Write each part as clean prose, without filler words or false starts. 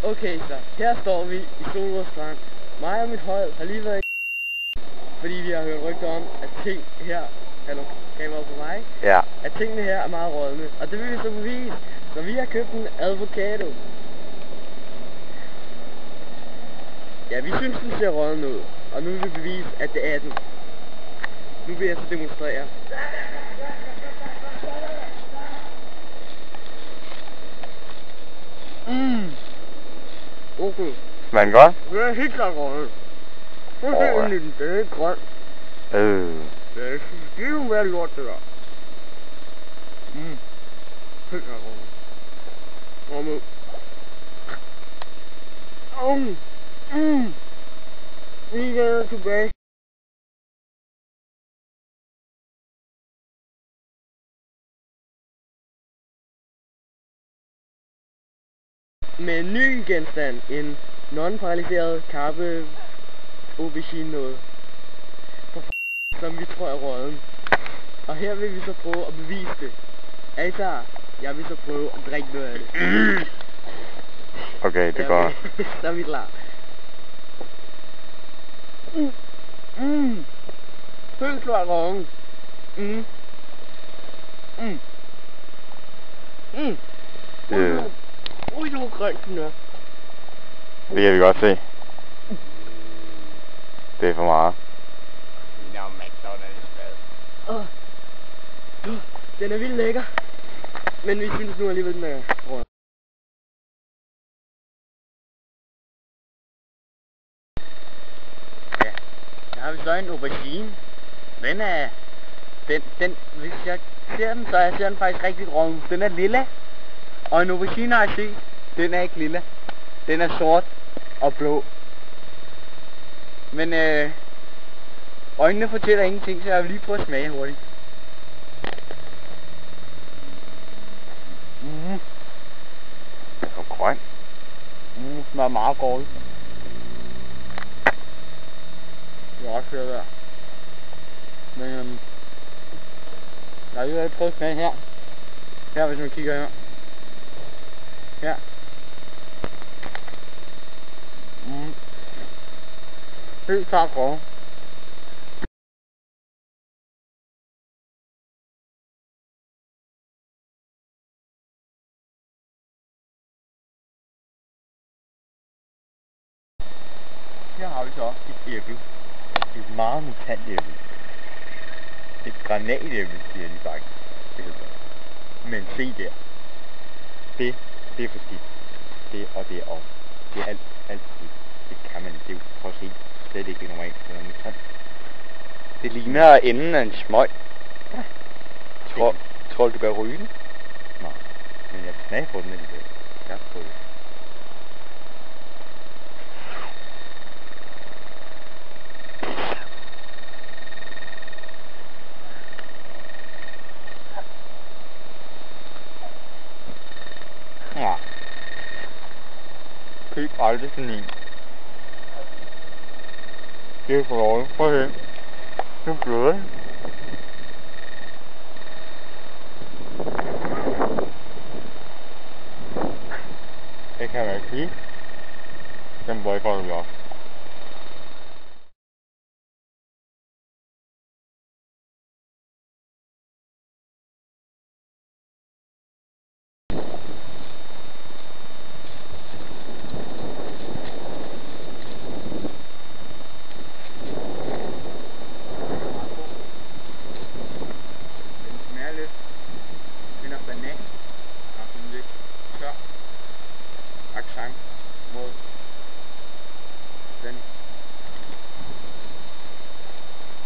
Okay, så her står vi i Solrød Strand. Mig og mit hold har lige været i fordi vi har hørt rygter om, at ting her, hallo, kameraet på mig, ja, at tingene her er meget rådne. Og det vil vi så bevise, når vi har købt en avocado. Ja, vi synes, den ser rådden ud, og nu vil vi bevise, at det er den. Nu vil jeg så demonstrere. Okay. Smager den godt? Det er helt klart rådden. Nu ser den lidt, det er ikke grønt. Det er jo mere lort, det der. Helt klart rådden. Vi er tilbage. Med en ny genstand, en non-paralyseret karpe aubergine noget, som vi tror er rådden. Og her vil vi så prøve at bevise det. Altså, jeg vil så prøve at drikke noget af det. Okay, det går. Så er vi klar. Helt klart rådden. Ui, det var grønt den er. Det kan vi godt se. Det er for meget. Nå, McDonald's mad. Den er vildt lækker. Men vi synes nu alligevel, den er råd. Ja, der har vi så en aubergine. Den er... hvis jeg ser den, så jeg ser den faktisk rigtig rød. Den er lilla. Og en aubergine har jeg set. Den er ikke lilla. Den er sort og blå. Men øjnene fortæller ingenting, så jeg vil lige prøve at smage hurtigt. Det er så grøn. Smager meget godt. Det er også fedt der. Men jeg vil prøve at smage her. Her, hvis man kigger her. Her. Helt klart godt. Her har vi så et æble. Et meget mutant æble. Et granatæble, siger de faktisk. Det hedder. Men se der. Det er for skidt. Det og det og. Det er alt skidt. Det kan man, det er jo for at se. Slet ikke normalt. Det er mutant. Det ligner enden af en smøg. Ja. Tror du kan ryge den? Nej. Men jeg kan smage på den alligevel. Jeg har prøvet det. Ja. Køb aldrig sådan en. Det er for dårligt. Prøv at høre. Nu bløder det. Det kan være sige. Den boykotter vi også. Accent mod den.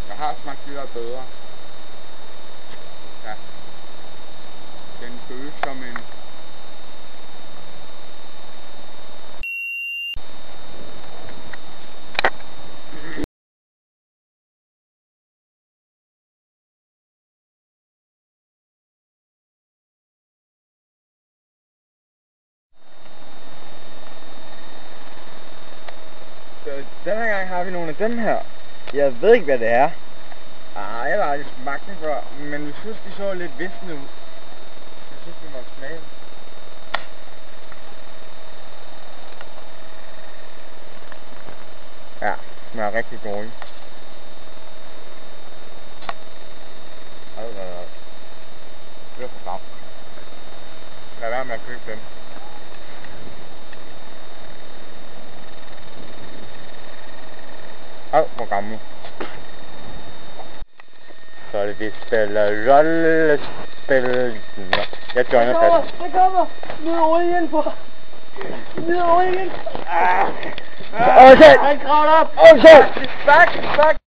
Jeg har smagt det der bedre. Ja. Den føles som en... Denne gang har vi nogle af dem her. Jeg ved ikke, hvad det er. Jeg har aldrig smagt den før, men vi synes, de så lidt visne ud. Jeg synes, vi må smage. Ja, smager rigtig dårligt. Det er for gammel. Lad være med at købe dem. Hvor gammel. Så er det, vi spiller rollespil. Jeg joiner fast. Der kommer! Nu er olien på! Nu er olien! Åh, shit! Han kravler op! Åh, shit! Fuck!